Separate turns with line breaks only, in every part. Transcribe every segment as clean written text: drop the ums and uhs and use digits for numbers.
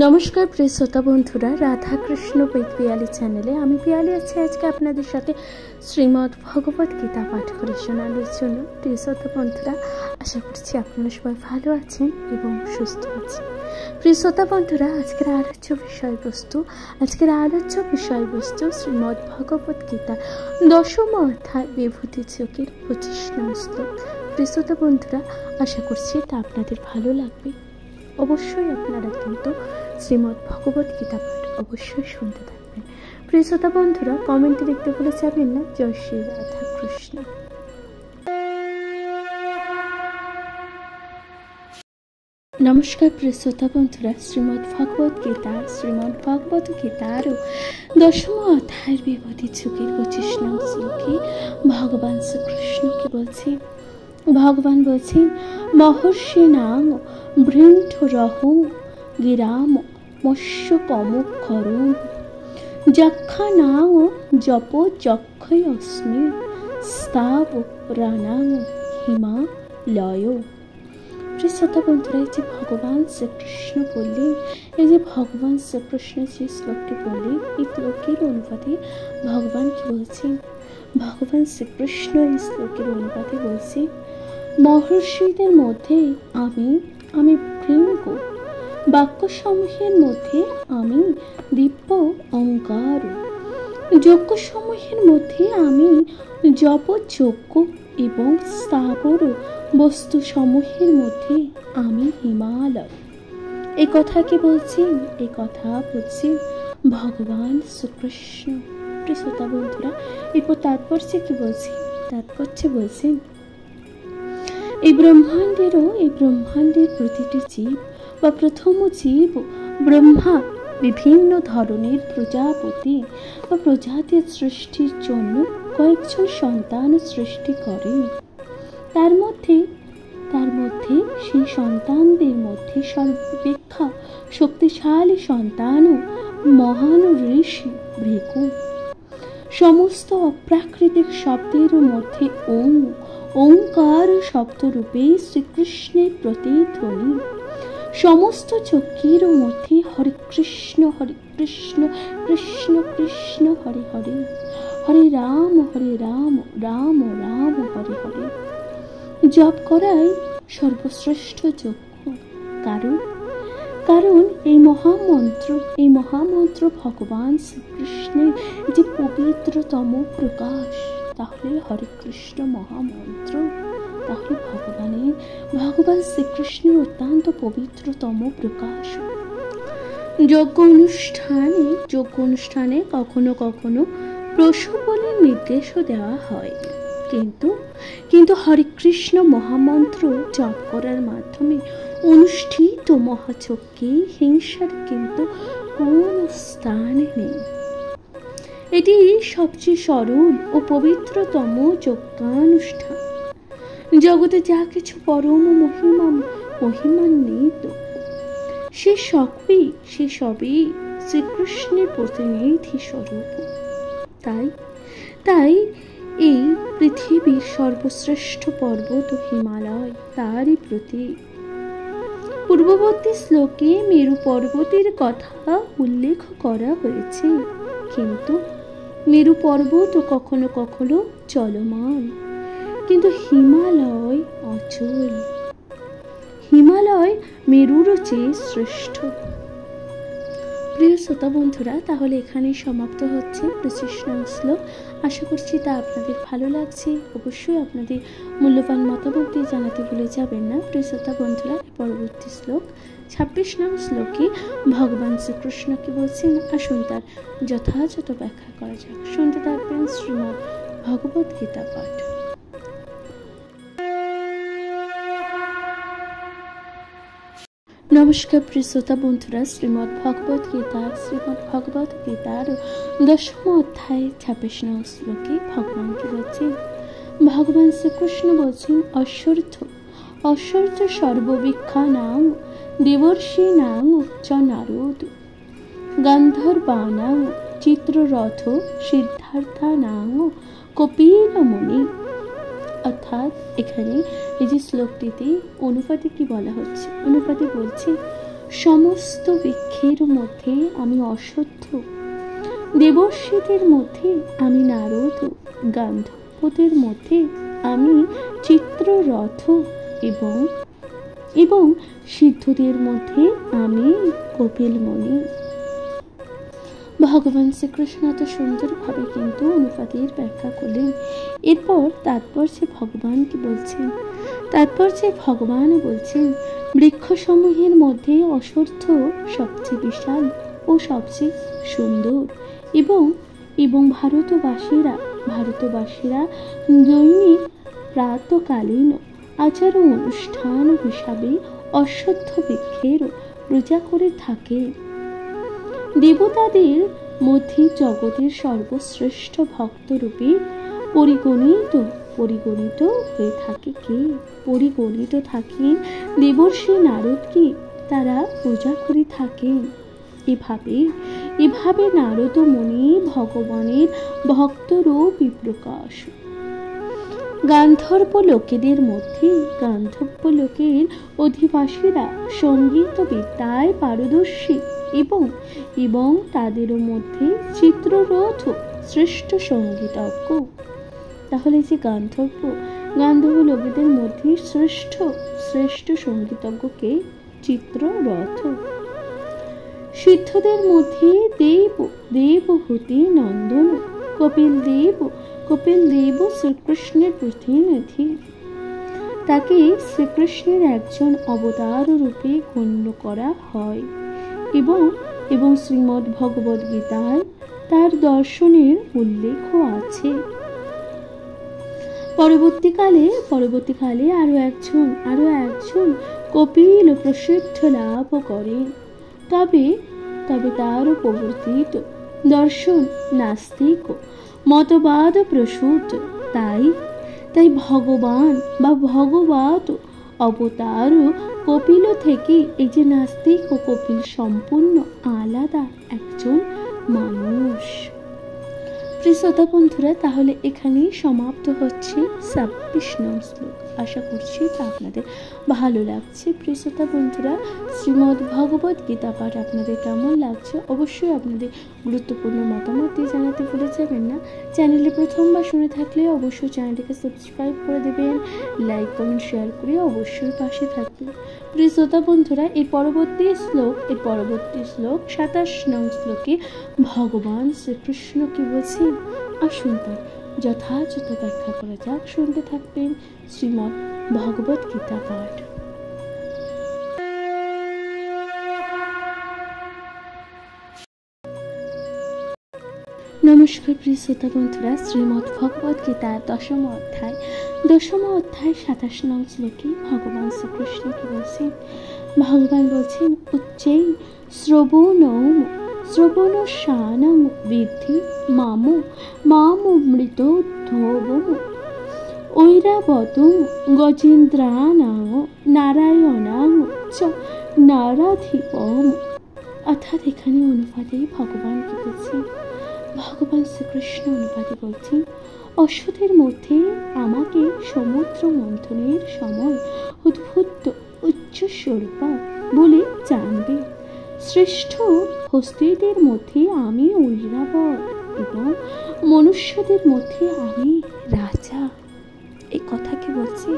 নমস্কার প্রিয় শ্রোতা বন্ধুরা, রাধাকৃষ্ণ পিয়ালি চ্যানেলে আমি পিয়ালি আছি আজকে আপনাদের সাথে শ্রীমদ্ ভগবত গীতা পাঠ করে শোনানোর জন্য। প্রিয় শ্রোতা বন্ধুরা, আশা করছি আপনারা সবাই ভালো আছেন এবং সুস্থ আছেন। প্রিয় শ্রোতা বন্ধুরা, আজকের আলোচ্য বিষয়বস্তু শ্রীমদ্ ভগবত গীতা 10ম অধ্যায় বিভূতি যোগের 25নং শ্লোক। প্রিয় শ্রোতা বন্ধুরা, আশা করছি তা আপনাদের ভালো লাগবে। অবশ্যই আপনারা কিন্তু শ্রীমদ্ ভগবত গীতা পাঠ অবশ্যই শুনতে থাকবেন। প্রিয় শ্রোতা বন্ধুরা, কমেন্টে লিখতে ভুলে যাবেন না জয় শ্রী রাধা কৃষ্ণ। নমস্কার প্রিয় শ্রোতা বন্ধুরা, শ্রীমদ্ ভগবত গীতার 10ম অধ্যায়ের বিভূতি যোগের 25নং শ্লোকে ভগবান শ্রীকৃষ্ণ কি বলছেন? ভগবান বলছেন, মহর্ষি নাং ভৃণ্ঠরহ গিরাম মৎস্যকম খরম যক্ষা নাং জপ যক্ষয় অস্মি স্তাব রানাং হিমালয়। শ্রোতা বন্ধুরা, এই যে ভগবান শ্রীকৃষ্ণ বললেন, এই যে ভগবান শ্রীকৃষ্ণ যে শ্লোকটি বললেন, এই শ্লোকের অনুপাতে ভগবান কি বলছেন? ভগবান শ্রীকৃষ্ণ এই শ্লোকের অনুপাতে বলছে, মহর্ষিদের মধ্যে আমি ভৃঙ্গ, বাক্যসমূহের মধ্যে আমি দিব্য অঙ্গার, যজ্ঞসমূহের মধ্যে আমি জপযজ্ঞ এবং স্থাবর বস্তুসমূহের মধ্যে আমি হিমালয়। এই কথা কি বলছেন? এই কথা বলছেন ভগবান শ্রীকৃষ্ণ। শ্রোতা বন্ধুরা, এরপর তাৎপর্যে কি বলছেন? তাৎপর্যে বলছেন, এই ব্রহ্মাণ্ডের প্রতিটি জীব বা প্রথম জীব ব্রহ্মা বিভিন্ন ধরনের প্রজাপতি বা প্রজাতির সৃষ্টির জন্য কয়েকজন সন্তান সৃষ্টি করেন। তার মধ্যে সেই সন্তানদের মধ্যে সর্বাপেক্ষা শক্তিশালী সন্তান মহান ঋষি ভৃগু। সমস্ত অপ্রাকৃতিক শব্দের মধ্যে ওঙ্কার শব্দরূপে শ্রীকৃষ্ণের প্রতিধ্বনি। সমস্ত যজ্ঞের মধ্যে হরে কৃষ্ণ কৃষ্ণ কৃষ্ণ হরে হরে, হরে রাম রাম রাম হরে হরে জপ করাই সর্বশ্রেষ্ঠ যজ্ঞ। কারণ এই মহামন্ত্র ভগবান শ্রীকৃষ্ণের যে পবিত্রতম প্রকাশ। তাহলে হরে কৃষ্ণ মহামন্ত্র, তাহলে ভগবান শ্রীকৃষ্ণের অত্যন্ত পবিত্রতম প্রকাশ। যজ্ঞ অনুষ্ঠানে কখনো কখনো প্রসবনের নির্দেশও দেওয়া হয়, কিন্তু হরে কৃষ্ণ মহামন্ত্র জপ করার মাধ্যমে অনুষ্ঠিত মহাযজ্ঞে হিংসার কিন্তু কোন স্থান নেই। এটি সবচেয়ে সরল পবিত্রতম যজ্ঞানুষ্ঠান। জগতে যা কিছু পরম মহিমান্বিত সে সবই শ্রীকৃষ্ণের প্রতিনিধি স্বরূপ। তাই এই পৃথিবীর সর্বশ্রেষ্ঠ পর্বত হিমালয় তারই প্রতীক। পূর্ববর্তী শ্লোকে মেরু পর্বতের কথা উল্লেখ করা হয়েছে, কিন্তু মেরু পর্বত কখনো কখনো চলমান, কিন্তু হিমালয় অচল। হিমালয় মেরুর চেয়ে শ্রেষ্ঠ। প্রিয় শ্রোতা বন্ধুরা, তাহলে এখানেই সমাপ্ত হচ্ছে 25নং শ্লোক। আশা করছি তা আপনাদের ভালো লাগছে। অবশ্যই আপনাদের মূল্যবান মতামত দিয়ে জানাতে ভুলে যাবেন না। প্রিয় শ্রোতা বন্ধুরা, পরবর্তী শ্লোক 26নং শ্লোকে ভগবান শ্রীকৃষ্ণ কি বলছেন, আসুন তার যথাযথ ব্যাখ্যা করা যাক। শুনতে থাকবেন শ্রীমদ্ ভগবত গীতা পাঠ। নমস্কার প্রিয় শ্রোতা বন্ধুরা, শ্রীমদ্ ভগবত গীতার 10ম অধ্যায় 26নং শ্লোকে ভগবান কি বলছেন? ভগবান শ্রীকৃষ্ণ বলছেন, ঐশ্বর্য সর্ববৃক্ষানাং দেবর্ষীনাং চ নারদ গন্ধর্বানাং চিত্ররথ সিদ্ধার্থানাং কপিলমুনি। অর্থাৎ এখানে এই যে শ্লোকটিতে অনুপাতে কি বলা হচ্ছে? অনুপাতে বলছে সমস্ত বৃক্ষের মধ্যে আমি অশ্বত্থ, দেবর্ষীদের মধ্যে আমি নারদ, গান্ধর্বদের মধ্যে আমি চিত্ররথ এবং এবং সিদ্ধদের মধ্যে আমি কপিলমণি। ভগবান শ্রীকৃষ্ণ এত সুন্দরভাবে কিন্তু অনুপাতের ব্যাখ্যা করলেন। এরপর তাৎপর্যে ভগবান কি বলছেন? তাৎপর্যে ভগবান বলছেন, বৃক্ষসমূহের মধ্যে অশ্বত্থ সবচেয়ে বিশাল ও সবচেয়ে সুন্দর, এবং ভারতবাসীরা দৈনিক প্রাতকালীন আচার অনুষ্ঠান হিসাবে অশ্বত্থ বৃক্ষের পূজা করে থাকে। দেবতাদের মধ্যে জগতের সর্বশ্রেষ্ঠ ভক্ত রূপে পরিগণিত হয়ে থাকে কে? পরিগণিত থাকেন দেবর্ষি নারদকে, তারা পূজা করে থাকেন। এভাবে নারদ মুনি ভগবানের ভক্তরূপী প্রকাশ। গান্ধর্ব লোকেদের মধ্যে গান্ধর্ব লোকের অধিবাসীরা সঙ্গীত বিদ্যায় পারদর্শী এবং তাদেরও মধ্যে চিত্ররথ শ্রেষ্ঠ সঙ্গীতজ্ঞ। তাহলে যে গান্ধর্ব লোকেদের মধ্যে শ্রেষ্ঠ সঙ্গীতজ্ঞকে চিত্ররথ। সিদ্ধদের মধ্যে দেবহূতি নন্দন কপিল দেব শ্রীকৃষ্ণের প্রতিনিধি। তাকে শ্রীকৃষ্ণের একজন অবতার রূপে গণ্য করা হয় এবং শ্রীমদ্ ভগবদ গীতায় তার দর্শনের উল্লেখ আছে। পরবর্তীকালে আরো একজন কপিল প্রসিদ্ধ লাভ করেন। তবে তার প্রবর্তিত দর্শন নাস্তিক মতবাদ প্রসূত। তাই ভগবত অবতার কপিল থেকে এই যে নাস্তিক ও কপিল সম্পূর্ণ আলাদা একজন মানুষ। প্রিয় শ্রোতা বন্ধুরা, তাহলে এখানেই সমাপ্ত হচ্ছে 26 নং শ্লোক। আশা করছি তা আপনাদের ভালো লাগছে। প্রিয় শ্রোতা বন্ধুরা, শ্রীমদ্ ভগবদ গীতা পাঠ আপনাদের কেমন লাগছে অবশ্যই আপনাদের গুরুত্বপূর্ণ মতামত দিয়ে জানাতে ভুলে যাবেন না। চ্যানেলে প্রথমবার শুনে থাকলে অবশ্যই চ্যানেলটিকে সাবস্ক্রাইব করে দেবেন, লাইক কমেন্ট শেয়ার করে অবশ্যই পাশে থাকবেন। প্রিয় শ্রোতা বন্ধুরা, এর পরবর্তী শ্লোক 27 নং শ্লোকে ভগবান শ্রীকৃষ্ণ কি বলছেন, আসুন তার যথাযথ ব্যাখ্যা করা যাক। শুনতে থাকবেন শ্রীমদ্ ভগবদ গীতা পাঠ। নমস্কার প্রিয় শ্রোতা বন্ধুরা, শ্রীমদ্ ভগবদ গীতার দশম অধ্যায় 27 নং শ্লোকে ভগবান শ্রীকৃষ্ণ কি বলছেন? ভগবান বলছেন, উচ্চৈ শ্রবণশানং বিদ্ধি মামৃত ধোবম ঐরাবতং গজেন্দ্রাণাং নারায়ণাং চ নারাধিপম। অর্থাৎ এখানে অনুপাতে ভগবান কি বলছেন? ভগবান শ্রীকৃষ্ণ অনুপাতে বলছেন, অশ্বত্থের মধ্যে আমাকে সমুদ্র মন্থনের সময় উদ্ভূত উচ্চস্বরূপা বলে জানবে। শ্রেষ্ঠ হস্তিদের মধ্যে আমি ঐরাবত এবং মনুষ্যদের মধ্যে আমি রাজা। এই কথা কি বলছে?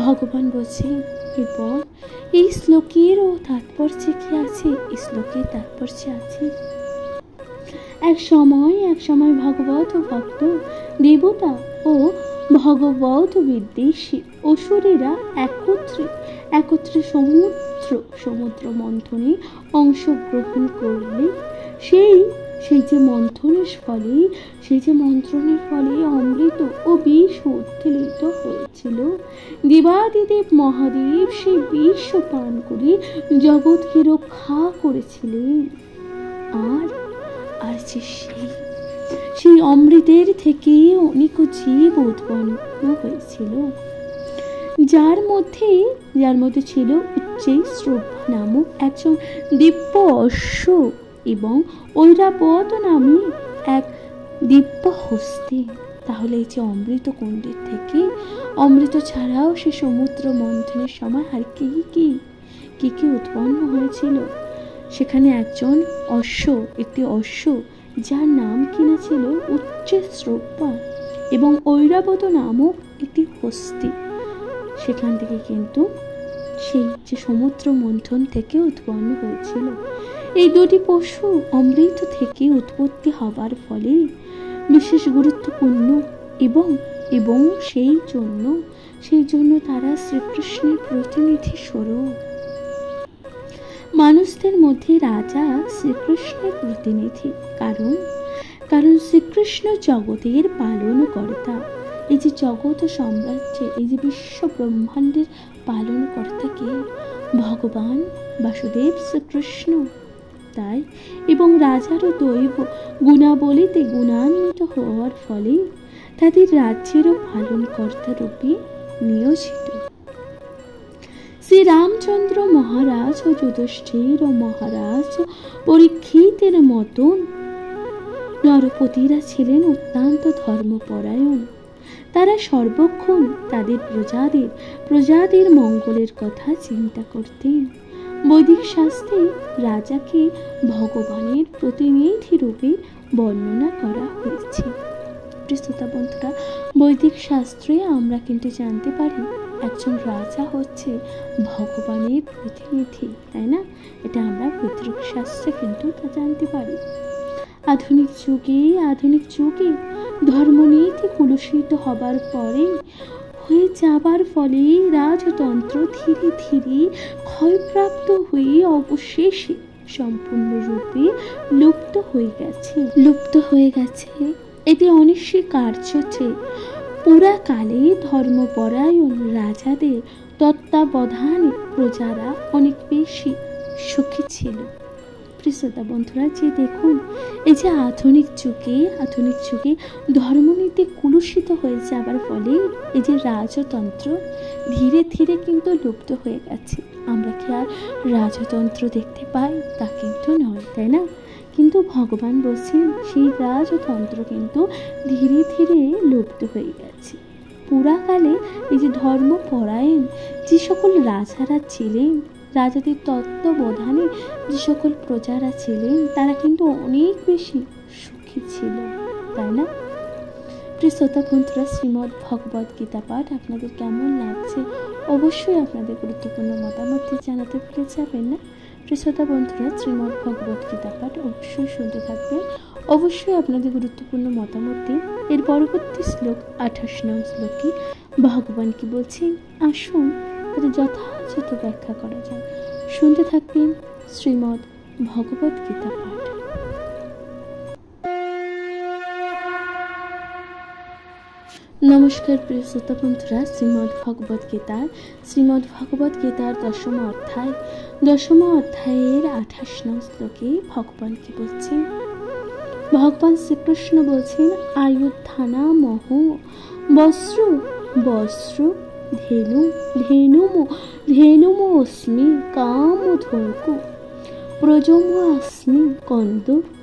ভগবান বলছেন। এরপর এই শ্লোকের তাৎপর্যে কি আছে? এই শ্লোকের তাৎপর্যে আছে, এক সময় ভগবত ভক্ত দেবতা ও ভগবত বিদ্বেষী অসুরেরা একত্রে সমুদ্র মন্থনে অংশগ্রহণ করলে সেই যে মন্থনের ফলে অমৃত ও বিষ উত্তোলিত হয়েছিল। দেবাদিদেব মহাদেব সেই বিষ পান করে জগৎকে রক্ষা করেছিলেন। আর যে সেই অমৃতের থেকে অনেক জীব উৎপন্ন হয়েছিল, যার মধ্যে ছিল উচ্চৈঃশ্রব নামক একজন দিব্য অশ্ব এবং ঐরাবত নামে এক দিব্য হস্তি। তাহলে এই যে অমৃত কুণ্ডের থেকে অমৃত ছাড়াও সে সমুদ্র মন্থনের সময় আর কি কি কি উৎপন্ন হয়েছিল। সেখানে একটি অশ্ব যার নাম কিনা ছিল উচ্চশ্রবা এবং ঐরাবত নামক একটি হস্তি, সেখান থেকে কিন্তু সেই যে সমুদ্র মন্থন থেকে উৎপন্ন হয়েছিল। এই দুটি পশু অমৃত থেকে উৎপত্তি হবার ফলে বিশেষ গুরুত্বপূর্ণ এবং সেই জন্য তারা শ্রীকৃষ্ণের প্রতিনিধি স্বরূপ। মানুষদের মধ্যে রাজা শ্রীকৃষ্ণের প্রতিনিধি, কারণ শ্রীকৃষ্ণ জগতের পালনকর্তা। এই যে জগৎ সাম্রাজ্যে, এই যে বিশ্ব ব্রহ্মাণ্ডের পালনকর্তাকে ভগবান বাসুদেব শ্রীকৃষ্ণ। তাই এবং রাজারও দৈব গুণাবলীতে গুণান্বিত হওয়ার ফলে তাদের রাজ্যেরও পালনকর্তা রূপে নিয়োজিত। শ্রী রামচন্দ্র মহারাজ ও যুধিষ্ঠির ও মহারাজ পরীক্ষিতের মতন নরপতিরা ছিলেন অত্যন্ত ধর্মপরায়ণ। তারা সর্বক্ষণ তাদের প্রজাদের মঙ্গলের কথা চিন্তা করতেন। বৈদিক শাস্ত্রে রাজাকে ভগবানের প্রতিনিধি রূপে বর্ণনা করা হয়েছে। শ্রোতা বন্ধুরা, বৈদিক শাস্ত্রে আমরা কিন্তু জানতে পারি একজন রাজা হচ্ছে ভগবানের প্রতিনিধি, তাই না? এটা আমরা বৈদিক শাস্ত্রে কিন্তু তা জানতে পারি। আধুনিক যুগে ধর্মনীতি কুলুষিত হয়ে যাবার ফলে রাজতন্ত্র ধীরে ধীরে ক্ষয়প্রাপ্ত হয়ে অবশেষে সম্পূর্ণরূপে লুপ্ত হয়ে গেছে। এটি অনস্বীকার্য যে পুরাকালে ধর্মপরায়ণ রাজাদের তত্ত্বাবধানে প্রজারা অনেক বেশি সুখী ছিল। শ্রোতা বন্ধুরা, যে দেখুন এই যে আধুনিক যুগে ধর্মনীতি কুলুষিত হয়ে যাবার ফলে এই যে রাজতন্ত্র ধীরে ধীরে কিন্তু লুপ্ত হয়ে গেছে। আমরা কি আর রাজতন্ত্র দেখতে পাই? তা কিন্তু নয়, তাই না? কিন্তু ভগবান বলছেন সেই রাজতন্ত্র কিন্তু ধীরে ধীরে লুপ্ত হয়ে গেছে। পুরাকালে এই যে ধর্মপরায়ণ যে সকল রাজারা ছিলেন, রাজাদের তত্ত্বাবধানে যে সকল প্রজারা ছিলেন, তারা কিন্তু অনেক বেশি সুখী ছিল, তাই না? প্রিয় শ্রোতা বন্ধুরা, শ্রীমদ্ ভগবদ গীতা পাঠ আপনাদের কেমন লাগছে অবশ্যই আপনাদের গুরুত্বপূর্ণ মতামত জানাতে ভুলে যাবেন না। প্রিয় শ্রোতা বন্ধুরা, শ্রীমদ্ ভগবদ গীতা পাঠ অবশ্যই শুনতে থাকবেন। অবশ্যই আপনাদের গুরুত্বপূর্ণ মতামত দিন। এর পরবর্তী শ্লোক 28 নং শ্লোকে ভগবান কি বলছেন, আসুন তাদের যথাযথ ব্যাখ্যা করা যায়। শুনতে থাকবেন শ্রীমদ্ ভগবদ গীতা পাঠ। নমস্কার প্রিয় শ্রোতা বন্ধুরা, শ্রীমদ্ ভগবদ গীতার দশম অধ্যায়ের 28 নং শ্লোকে ভগবান কি বলছেন? ভগবান শ্রীকৃষ্ণ বলছেন, আয়ুধানা মহ বস্ত্র ধেনুম অস্মি কামধর্কু প্রজম अस्मि কন্দর্প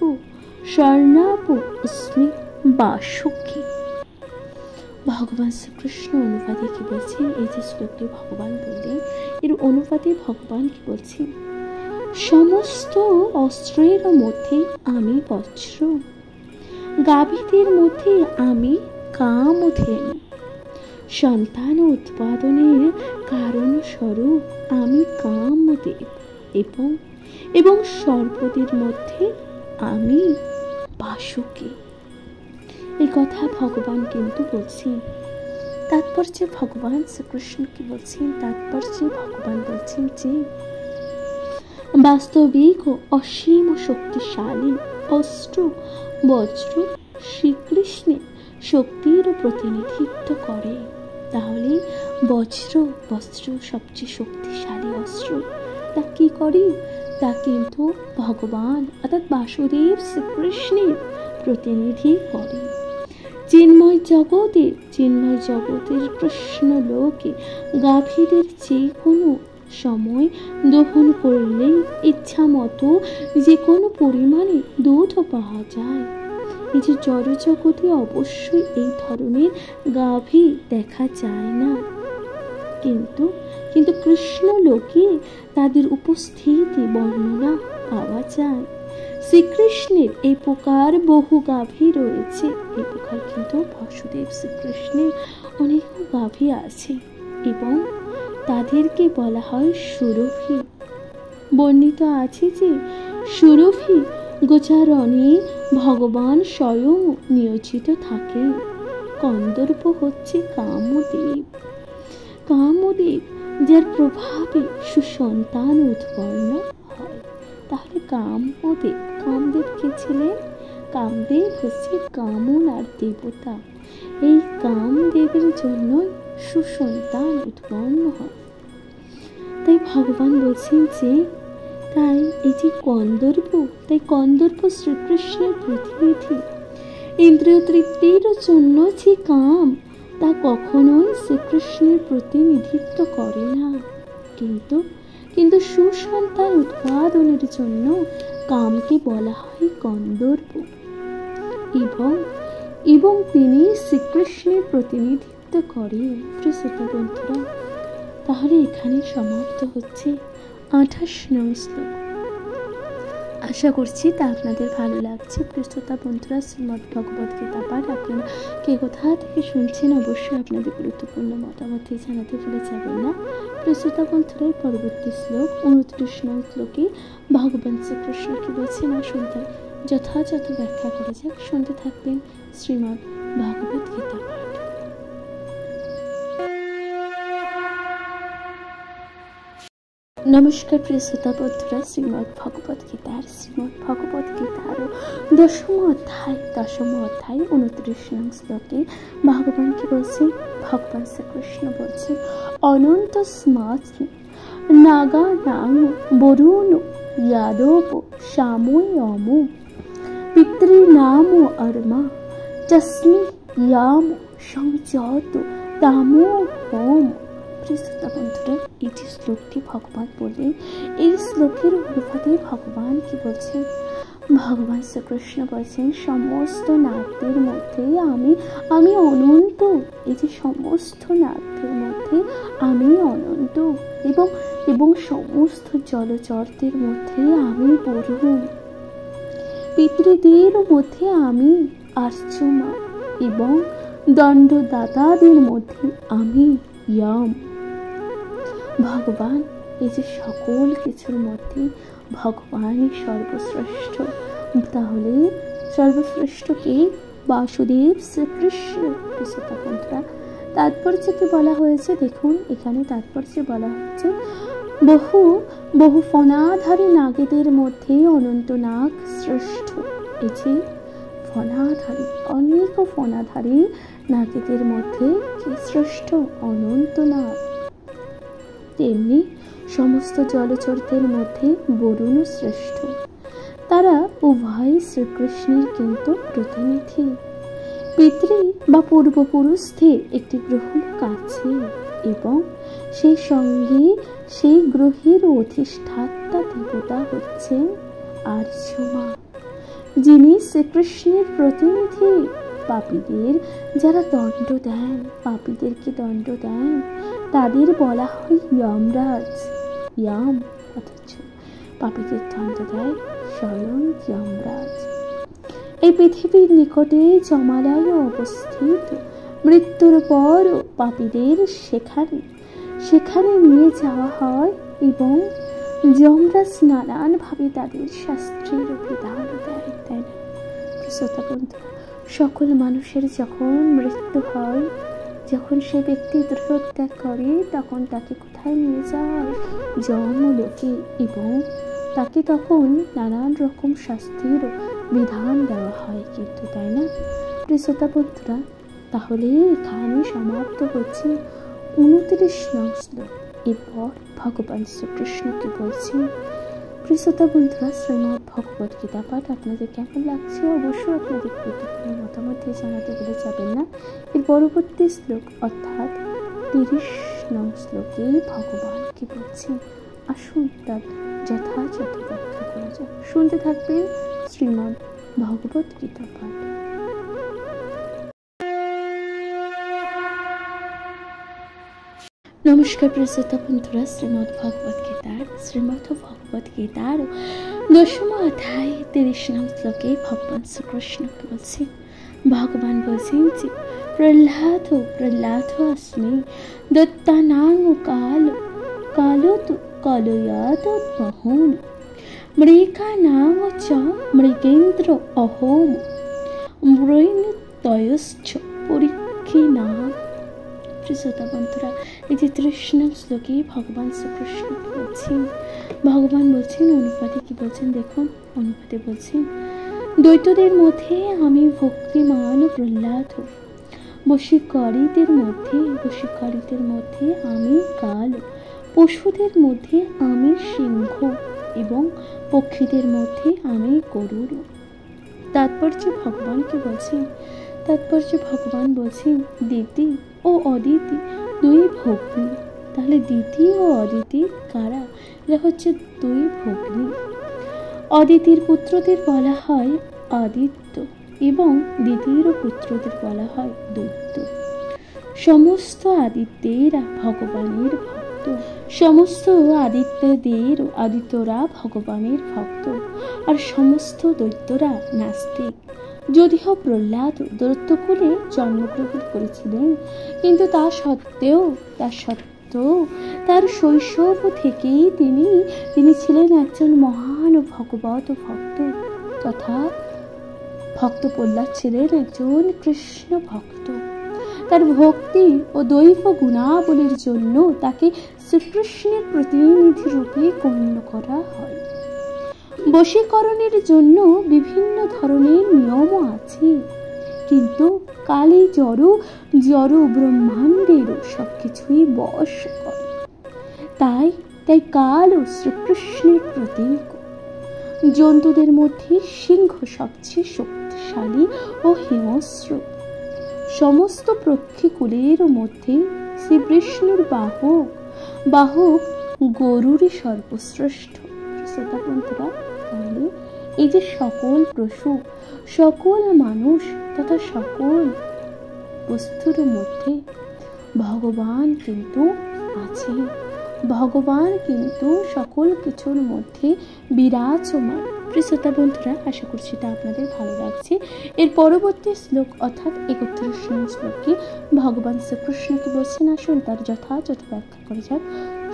স্বর্ণাপ अस्मि বাসুকি। ভগবান শ্রীকৃষ্ণ অনুবাদে কি বলছেন? এই যে শ্লোকটি ভগবান বললেন, এর অনুবাদে ভগবান কি বলছেন? সমস্ত অস্ত্রের মধ্যে আমি বজ্র, গাভীদের মধ্যে আমি কামধেনু, সন্তান উৎপাদনের কারণ স্বরূপ আমি কামদেব, এবং সর্পদের মধ্যে আমি বাসুকি। এই কথা ভগবান কিন্তু বলছেন। তাৎপর্যে ভগবান শ্রীকৃষ্ণ কি বলছেন? তাৎপর্যে ভগবান বলছেন যে বাস্তবিক ও অসীম শক্তিশালী অস্ত্র বজ্র শ্রীকৃষ্ণের শক্তির প্রতিনিধিত্ব করে। তাহলে বজ্র সবচেয়ে শক্তিশালী অস্ত্র। তা কি করে? তা কিন্তু ভগবান অর্থাৎ বাসুদেব শ্রীকৃষ্ণের প্রতিনিধি করে। চিন্ময় জগতের কৃষ্ণ লোকে গাভীদের যে কোনো সময় দহন করলে ইচ্ছা মতো যে কোনো পরিমাণে দুধ পাওয়া যায়। এই যে জড়জগতে অবশ্যই এই ধরনের গাভী দেখা যায় না। কিন্তু কিন্তু কৃষ্ণ লোকে তাদের উপস্থিতি বর্ণনা পাওয়া যায়। শ্রীকৃষ্ণের এই প্রকার বহু গাভী রয়েছে। এই প্রকার কিন্তু বাসুদেব শ্রীকৃষ্ণের অনেক গাভী আছে এবং তাদেরকে বলা হয় সুরভি। বর্ণিত আছে যে সুরভি গোচারণে ভগবান স্বয়ং নিয়োজিত থাকে। কন্দর্প হচ্ছে কামদেব। কামদেব যার প্রভাবে সুসন্তান উৎপন্ন হয়। তাহলে কামদেব কে ছিলেন? কামদেব হচ্ছে কামনার দেবতা। এই কামদেবের জন্যই সুসন্তান উৎপন্ন হয়। তাই ভগবান বলছেন যে তাই এই যে কন্দর্প শ্রীকৃষ্ণের প্রতিনিধি। ইন্দ্রিয় তৃপ্তির জন্য যে কাম, তা কখনোই শ্রীকৃষ্ণের প্রতিনিধিত্ব করে না। কিন্তু সুসন্তান উৎপাদনের জন্য কামকে বলা হয় কন্দর্প এবং তিনি শ্রীকৃষ্ণের প্রতিনিধিত্ব করেন। শ্রোতা বন্ধুরা, তাহলে এখানে সমাপ্ত হচ্ছে 28 নং শ্লোক। আশা করছি তা আপনাদের ভালো লাগছে। শ্রোতা বন্ধুরা, শ্রীমদ্ ভগবদ গীতা পাঠ আপনারা কে কোথা থেকে শুনছেন অবশ্যই আপনাদের গুরুত্বপূর্ণ মতামত জানাতে ভুলে যাবেন না। শ্রোতা বন্ধুরা, পরবর্তী শ্লোক 29 নং শ্লোকে ভগবান শ্রীকৃষ্ণ কি বলছেন শুনতে যথাযথ ব্যাখ্যা করা যাক। শুনতে থাকবেন শ্রীমদ্ ভগবদ গীতা পাঠ। নমস্কার প্রিয় শ্রোতা বন্ধুরা, শ্রীমদ্ ভগবদ গীতার 10ম অধ্যায় 29 নং শ্লোকে ভগবান কি বলছেন? ভগবান শ্রীকৃষ্ণ বলছেন, অনন্ত স্মাস্মি নাগা নাং বরুণ যাদব সাময়ম পিতৃনাম অর্মা তস্মি ইয়াম সংযত তামো হোম। শ্রোতা বন্ধুরা, এই যে শ্লোকটি ভগবান বললেন, এই শ্লোকের অনুপাতে ভগবান কি বলছেন? ভগবান শ্রীকৃষ্ণ বলছেন, সমস্ত নাগদের মধ্যে আমি অনন্ত। এই যে সমস্ত নাগদের মধ্যে আমি অনন্ত এবং সমস্ত জলচরদের মধ্যে আমি বরুণ, পিতৃদের মধ্যে আমি আর্যমা এবং দণ্ডদাতাদের মধ্যে আমি ইয়াম। ভগবান এই যে সকল কিছুর মধ্যে ভগবানই সর্বশ্রেষ্ঠ। তাহলে সর্বশ্রেষ্ঠকে বাসুদেব শ্রীকৃষ্ণ। শ্রোতা বন্ধুরা, তাৎপর্যকে বলা হয়েছে, দেখুন এখানে তাৎপর্য বলা হচ্ছে বহু ফণাধারী নাগেদের মধ্যে অনন্ত নাগ শ্রেষ্ঠ। এই যে ফণাধারী, অনেক ফণাধারী নাগেদের মধ্যে কি শ্রেষ্ঠ? অনন্ত নাগ। তেমনি সমস্ত জলচরদের মধ্যে বরুণ শ্রেষ্ঠ। তারা উভয় শ্রীকৃষ্ণের কিন্তু প্রতিনিধি। পিতৃ বা পূর্বপুরুষদের একটি গ্রহলোক আছে এবং সেই সঙ্গে সেই গ্রহের অধিষ্ঠাতা দেবতা হচ্ছেন আর্যমা, যিনি শ্রীকৃষ্ণের প্রতিনিধি। পাপীদের যারা দণ্ড দেন, পাপীদেরকে দণ্ড দেন, তাদের বলা হয় যমরাজ। ইয়াম, অথচ পাপীদের দণ্ড দেয় স্বয়ং যমরাজ। এই পৃথিবীর নিকটে যমালয় অবস্থিত। মৃত্যুর পর পাপীদের সেখানে নিয়ে যাওয়া হয় এবং যমরাজ নানানভাবে তাদের শাস্ত্রের বিধান দেয়, তাই না? শ্রোতা বন্ধু, সকল মানুষের যখন মৃত্যু হয়, যখন সে ব্যক্তি দেহত্যাগ করে, তখন তাকে কোথায় নিয়ে যাওয়া হয়? যমলোকে, এবং তাকে তখন নানান রকম শাস্তির বিধান দেওয়া হয় কিন্তু, তাই না? শ্রোতা বন্ধুরা, তাহলে এখানে সমাপ্ত হচ্ছে 29 নং শ্লোক। এরপর ভগবান শ্রীকৃষ্ণ কি বলছেন? শ্রোতা বন্ধুরা, শ্রীমদ্ ভগবদ গীতা পাঠ আপনাদের কেমন লাগছে অবশ্যই আপনাদের গুরুত্বপূর্ণ মতামত দিয়ে জানাতে ভুলে যাবেন না। এর পরবর্তী শ্লোক অর্থাৎ 30 নং শ্লোকে ভগবান কি বলছেন আসুন তার যথাযথ ব্যাখ্যা করা যাক। শুনতে থাকবেন শ্রীমদ্ ভগবদ গীতা পাঠ। নমস্কার প্রিয় শ্রোতা বন্ধুরা, শ্রীমদ্ ভগবত গীতার 10ম অধ্যায় 30 নং শ্লোকে ভগবান শ্রীকৃষ্ণকে বলছেন, ভগবান বলছেন যে প্রহ্লাদ अस्मि দত্তানাং কালত কলয়াত মহোন মৃগানাং চ মৃগেন্দ্র অহোম মৃণতয়শ্চ পরীক্ষিণাম। শ্রোতা বন্ধুরা, এই যে 30 নং শ্লোকে ভগবান শ্রীকৃষ্ণ বলছেন, ভগবান বলছেন অনুপাতে কি বলছেন দেখুন, অনুপাতে বলছেন, দৈত্যদের মধ্যে আমি ভক্তিমান প্রহ্লাদ, বশীকারীদের মধ্যে আমি কাল, পশুদের মধ্যে আমি সিংহ এবং পক্ষীদের মধ্যে আমি গরুড়। তাৎপর্য ভগবান বলছেন দিতি ও অদিতি দুই ভগ্নী। তাহলে দিতি ও অদিতি কারা? এরা হচ্ছে দুই ভগ্নী। অদিতির পুত্রদের বলা হয় আদিত্য এবং দিতির পুত্রদের বলা হয় দৈত্য। সমস্ত আদিত্যেরা ভগবানের ভক্ত, আদিত্যরা ভগবানের ভক্ত, আর সমস্ত দৈত্যরা নাস্তিক। যদিও প্রহ্লাদ দৈত্যকুলে জন্মগ্রহণ করেছিলেন, কিন্তু তা সত্ত্বেও তার শৈশব থেকেই তিনি ছিলেন একজন মহান ভগবত ভক্ত, তথা ভক্ত প্রহ্লাদ ছিলেন একজন কৃষ্ণ ভক্ত। তার ভক্তি ও দৈব গুণাবলীর জন্য তাকে শ্রীকৃষ্ণের প্রতিনিধি রূপে গণ্য করা হয়। বশীকরণের জন্য বিভিন্ন ধরনের নিয়মও আছে, কিন্তু কালী জড় ব্রহ্মাণ্ডেরও সবকিছুই বশ করে। তাই কাল ও শ্রীকৃষ্ণের প্রতীক। জন্তুদের মধ্যে সিংহ সবচেয়ে শক্তিশালী ও হিংস্র। সমস্ত পক্ষীকুলের মধ্যে শ্রী বিষ্ণুর বাহক গরুরই সর্বশ্রেষ্ঠ। শ্রোতা বন্ধুরা, তাহলে এই যে সকল পশু, সকল মানুষ তথা সকল বস্তুর মধ্যে ভগবান কিন্তু আছে, ভগবান কিন্তু সকল কিছুর মধ্যে বিরাজমান। শ্রোতা বন্ধুরা, আশা করছি তা আপনাদের ভালো লাগছে। এর পরবর্তী শ্লোক অর্থাৎ 31 নং শ্লোকে ভগবান শ্রীকৃষ্ণকে বলছেন, আসুন তার যথাযথ ব্যাখ্যা করা যাক।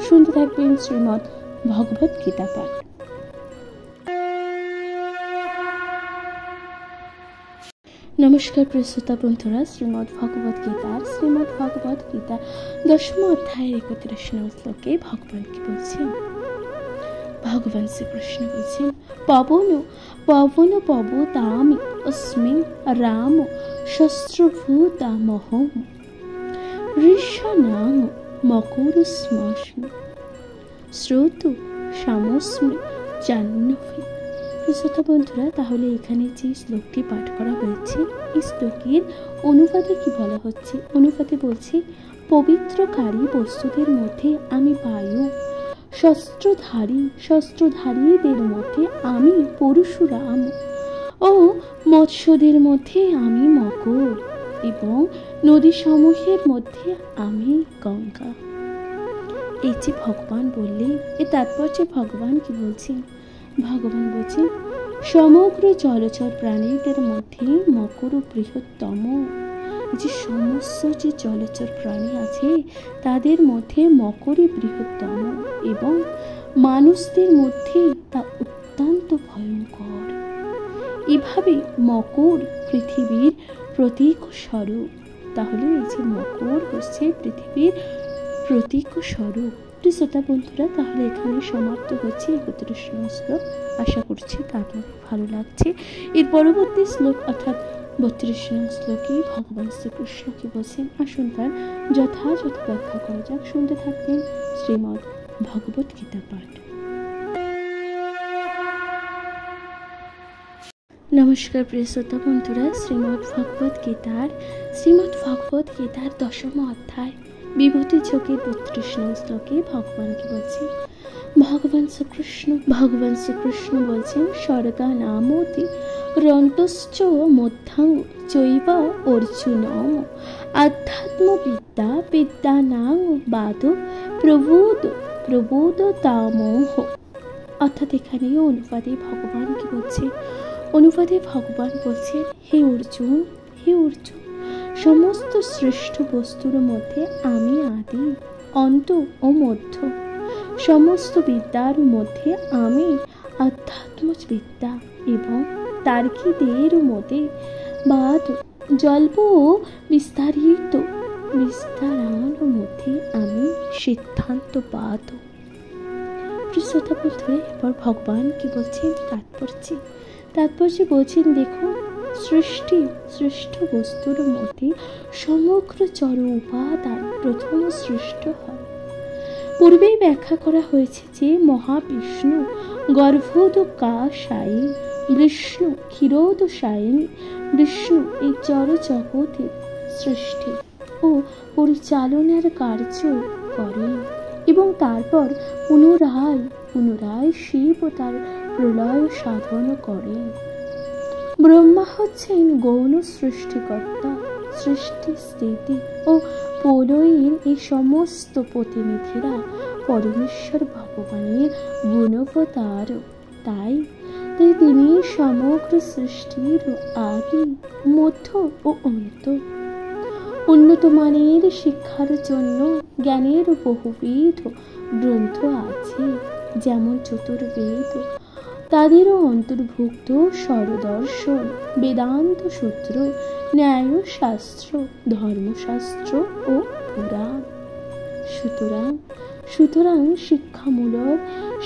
শুনতে থাকবেন শ্রীমদ্ ভগবত গীতা পাঠ। নমস্কার প্রিয় শ্রোতা বন্ধুরা, শ্রীমদ্ ভগবত গীতার 10ম অধ্যায়ের 31 নং শ্লোকে ভগবান কি বলছেন? ভগবান শ্রীকৃষ্ণ বলছেন, পবন পবতামি অস্মি রাম শস্ত্রভূতামহম ঋষনাম মকরস্মাস্মি শ্রোতু সামস্মি জাহ্নবী। শ্রোতা বন্ধুরা, তাহলে এখানে যে শ্লোকটি পাঠ করা হয়েছে, এই শ্লোকের অনুবাদে কি বলা হচ্ছে? অনুবাদে বলছে, পবিত্রকারী বস্তুদের মধ্যে আমি বায়ু, শস্ত্রধারীদের মধ্যে আমি পরশুরাম ও মৎস্যদের মধ্যে আমি মকর এবং নদী সমূহের মধ্যে আমি গঙ্গা। এই যে ভগবান বললেন, এর তাৎপর্য ভগবান কি বলছেন? ভগবান বলছেন, সমগ্র জলচর প্রাণীদের মধ্যে মকর বৃহত্তম। যে সমস্ত যে জলচর প্রাণী আছে তাদের মধ্যে মকরই বৃহত্তম এবং মানুষদের মধ্যে তা অত্যন্ত ভয়ঙ্কর। এভাবে মকর পৃথিবীর প্রতীক স্বরূপ। তাহলে এই যে মকর হচ্ছে পৃথিবীর প্রতীক স্বরূপ। শ্রোতা বন্ধুরা, তাহলে এখানে সমাপ্ত হচ্ছে 31 নং শ্লোক। আশা করছি তা আপনাদের ভালো লাগছে। এর পরবর্তী শ্লোক অর্থাৎ 32 নং শ্লোকে ভগবান শ্রীকৃষ্ণ কি বলছেন, আসুন তার যথাযথ ব্যাখ্যা করা যাক। শুনতে থাকবেন শ্রীমদ্ ভগবত গীতা পাঠ। নমস্কার প্রিয় শ্রোতা বন্ধুরা, শ্রীমদ্ ভগবত গীতার 10ম অধ্যায় বিভূতি যোগের 32 নং শ্লোকে ভগবান কি বলছেন? ভগবান শ্রীকৃষ্ণ বলছেন, স্বর্গা নামতি রন্তশ্চ মধ্যাং চৈব অর্জুনম আধ্যাত্ম বিদ্যা বিদ্যা বিদ্যা নাং বাদ প্রবোদ প্রবোদ তামোহ। অর্থাৎ এখানে অনুবাদে ভগবান কি বলছে? অনুবাদে ভগবান বলছেন, হে অর্জুন, হে অর্জুন, সমস্ত শ্রেষ্ঠ বস্তুর মধ্যে আমি আদি, অন্ত ও মধ্য। সমস্ত বিদ্যার মধ্যে আমি আধ্যাত্ম বিদ্যা এবং তার্কিকদের মধ্যে বাদ, জল্প ও বিস্তারিত বিস্তারার মধ্যে আমি সিদ্ধান্তবাদ। শ্রোতা বন্ধুরা, এবার ভগবান কি বলছেন? তাৎপর্য বলছেন, দেখুন, সৃষ্টি শ্রেষ্ঠ বস্তুর মধ্যে সমগ্র জড় উপাদান প্রথম সৃষ্ট হয়। পূর্বেই ব্যাখ্যা করা হয়েছে যে মহাবিষ্ণু গর্ভোদকাশায়ী, বিষ্ণু ক্ষীরোদশায়িনী, বিষ্ণু এই জড় জগতের সৃষ্টি ও পরিচালনার কার্য করেন এবং তারপর পুনরায় শিব তার প্রলয় সাধন করেন। ব্রহ্মা হচ্ছেন গৌণ সৃষ্টিকর্তা, সৃষ্টি স্থিতি ও প্রলয়ের এই সমস্ত প্রতিনিধিরা পরমেশ্বর ভগবানের গুণবতার। তাই তিনি সমগ্র সৃষ্টির আদি, মধ্য ও অন্ত। উন্নত মানের শিক্ষার জন্য জ্ঞানের বহুবিধ গ্রন্থ আছে, যেমন চতুর্বেদ, তাদেরও অন্তর্ভুক্ত স্বরদর্শন, বেদান্ত সূত্র, ন্যায়শাস্ত্র, ধর্মশাস্ত্র ও পুরাণ। সুতরাং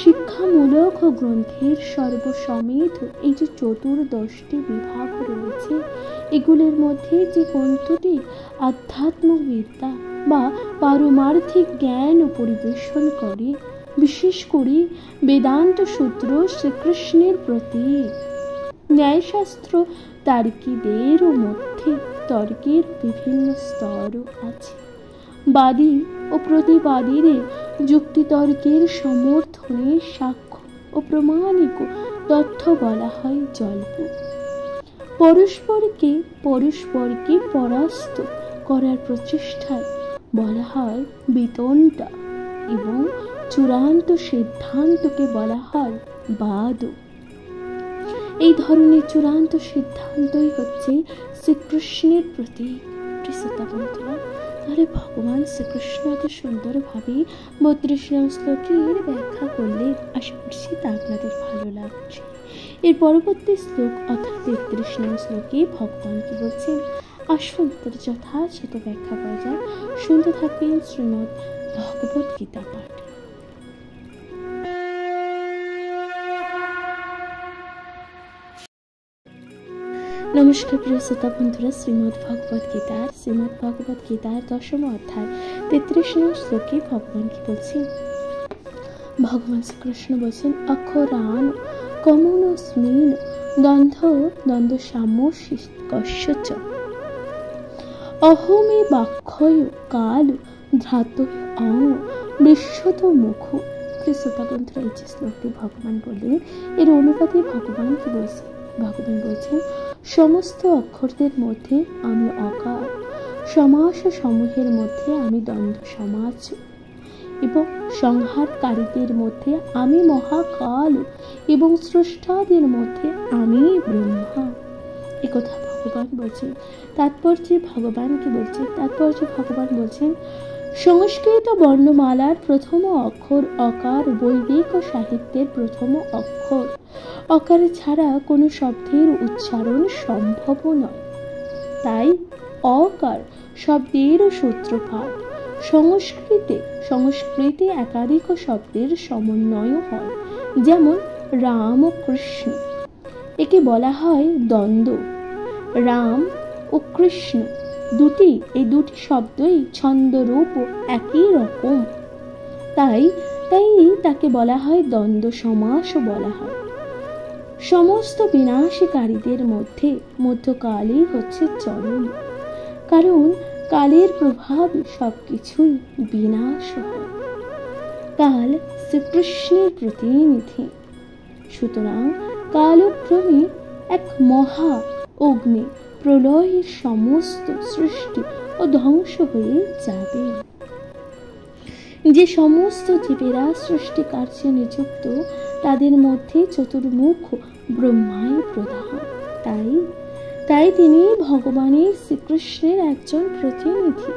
শিক্ষামূলক গ্রন্থের সর্বসমেত এই যে 14টি বিভাগ রয়েছে, এগুলির মধ্যে যে গ্রন্থটি আধ্যাত্মবিদ্যা বা পারমার্থিক জ্ঞান পরিবেশন করে, বিশেষ করে বেদান্ত সূত্র শ্রীকৃষ্ণের প্রতীক, ন্যায়শাস্ত্র তার্কিকদের মধ্যে তর্কের বিভিন্ন স্তর আছে, বাদী ও প্রতিবাদীদের যুক্তিতর্কের সমর্থনে সাক্ষ্য ও প্রমাণিক তথ্য বলা হয় জল্প। পরস্পরকে পরাস্ত করার প্রচেষ্টায় বলা হয় বিতণ্ডা এবং চূড়ান্ত সিদ্ধান্তকে বলা হয় বাদ। এই ধরনের চূড়ান্ত সিদ্ধান্তই হচ্ছে শ্রীকৃষ্ণের প্রতীক। তাহলে ভগবান শ্রীকৃষ্ণ এত সুন্দরভাবে 32 নং শ্লোকের ব্যাখ্যা করলে, আশা করছি তা আপনাদের ভালো লাগছে। এর পরবর্তী শ্লোক অর্থাৎ 33 নং শ্লোকে ভগবান কি বলছেন, আসুন তার যথাযথ ব্যাখ্যা করা যাক। শুনতে থাকবেন শ্রীমদ্ ভগবত গীতা পাঠ। নমস্কার প্রিয় শ্রোতা বন্ধুরা, শ্রীমদ্ ভগবত গীতার 10ম অধ্যায় 33 নং শ্লোকে ভগবান কি বলছেন? ভগবান শ্রীকৃষ্ণ বলছেন, অক্ষরান কমনস্মিন দ্বন্দ্ব সামস্যচ অহমে বাক্ষয় কাল ধ্রাত অং বিশ্বত মুখ। শ্রোতা বন্ধুরা, এই যে শ্লোকটি ভগবান বললেন, এর অনুবাদে ভগবান কি বলছেন? ভগবান বলছেন, সমস্ত অক্ষরদের মধ্যে আমি অকাল, সমাস সমূহের মধ্যে আমি দ্বন্দ্ব সমাজ এবং সংহারকারীদের মধ্যে আমি মহাকাল এবং স্রষ্টাদের মধ্যে আমি ব্রহ্মা। একথা ভগবান বলছেন। তাৎপর্যে ভগবান কি বলছেন? ভগবান বলছেন, সংস্কৃত বর্ণমালার প্রথম অক্ষর অকার, বৈদিক সাহিত্যের প্রথম অক্ষর। অকার ছাড়া কোনো শব্দের উচ্চারণ সম্ভব নয়। তাই অকার শব্দের সূত্রপাত। সংস্কৃতে একাধিক শব্দের সমন্বয় হয়, যেমন রাম ও কৃষ্ণ। একে বলা হয় দ্বন্দ্ব। রাম ও কৃষ্ণ এই দুটি শব্দই ছন্দরূপ একই রকম, তাই তাকে বলা হয় দ্বন্দ্ব সমাসও বলা হয়। সমস্ত বিনাশকারীদের মধ্যকালই হচ্ছে চরম, কারণ কালের প্রভাবে সবকিছুই বিনাশ হয়। কাল শ্রীকৃষ্ণের প্রতিনিধি। সুতরাং কালক্রমে এক মহা অগ্নি প্রলয়ের সমস্ত সৃষ্টি ও ধ্বংস হয়ে যাবে। যে সমস্ত জীবেরা সৃষ্টি কার্যে নিযুক্ত তাদের মধ্যে চতুর্মুখ ব্রহ্মাই প্রধান। তাই তিনি ভগবানের শ্রীকৃষ্ণের একজন প্রতিনিধি।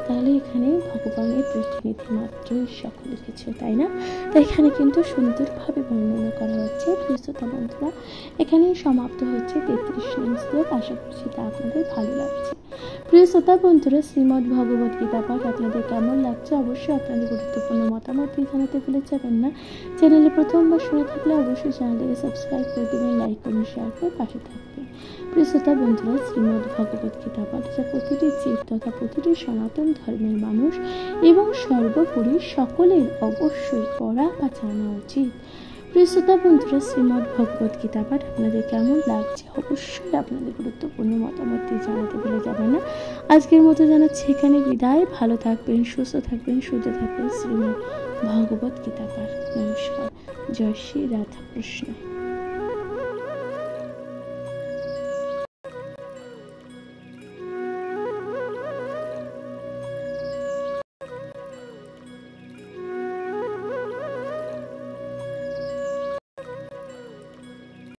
তাহলে এখানে ভগবানের প্রতিনিধি মাত্রই সকল কিছু, তাই না? তাই এখানে কিন্তু সুন্দরভাবে বর্ণনা করা হচ্ছে। প্রিয় শ্রোতা বন্ধুরা, এখানেই সমাপ্ত হচ্ছে 33 নং শ্লোক। আশা করছি তা আপনাদের ভালো লাগছে। প্রিয় শ্রোতা বন্ধুরা, শ্রীমদ্ ভগবত গীতা পাঠ আপনাদের কেমন লাগছে অবশ্যই আপনাদের গুরুত্বপূর্ণ মতামত জানাতে ভুলে যাবেন না। চ্যানেলে প্রথমবার শুনে থাকলে অবশ্যই চ্যানেলটিকে সাবস্ক্রাইব করে দেবেন, লাইক করুন, শেয়ার করে পাশে থাকবেন। প্রিয় শ্রোতা বন্ধুরা, শ্রীমদ্ ভগবত গীতা পাঠ যা প্রতিটি জীব তথা প্রতিটি সনাতন ধর্মের মানুষ এবং সর্বোপরি সকলের অবশ্যই পড়া বা জানা উচিত। প্রিয় শ্রোতা বন্ধুরা, শ্রীমদ্ ভগবত গীতা পাঠ আপনাদের কেমন লাগছে অবশ্যই আপনাদের গুরুত্বপূর্ণ মতামত জানাতে ভুলে যাবেন না। আজকের মতো জানাচ্ছি এখানে বিদায়। ভালো থাকবেন, সুস্থ থাকবেন, সুস্থ থাকবেন। শ্রীমদ্ ভগবত গীতা পাঠ। নমস্কার। জয় শ্রী রাধা কৃষ্ণ।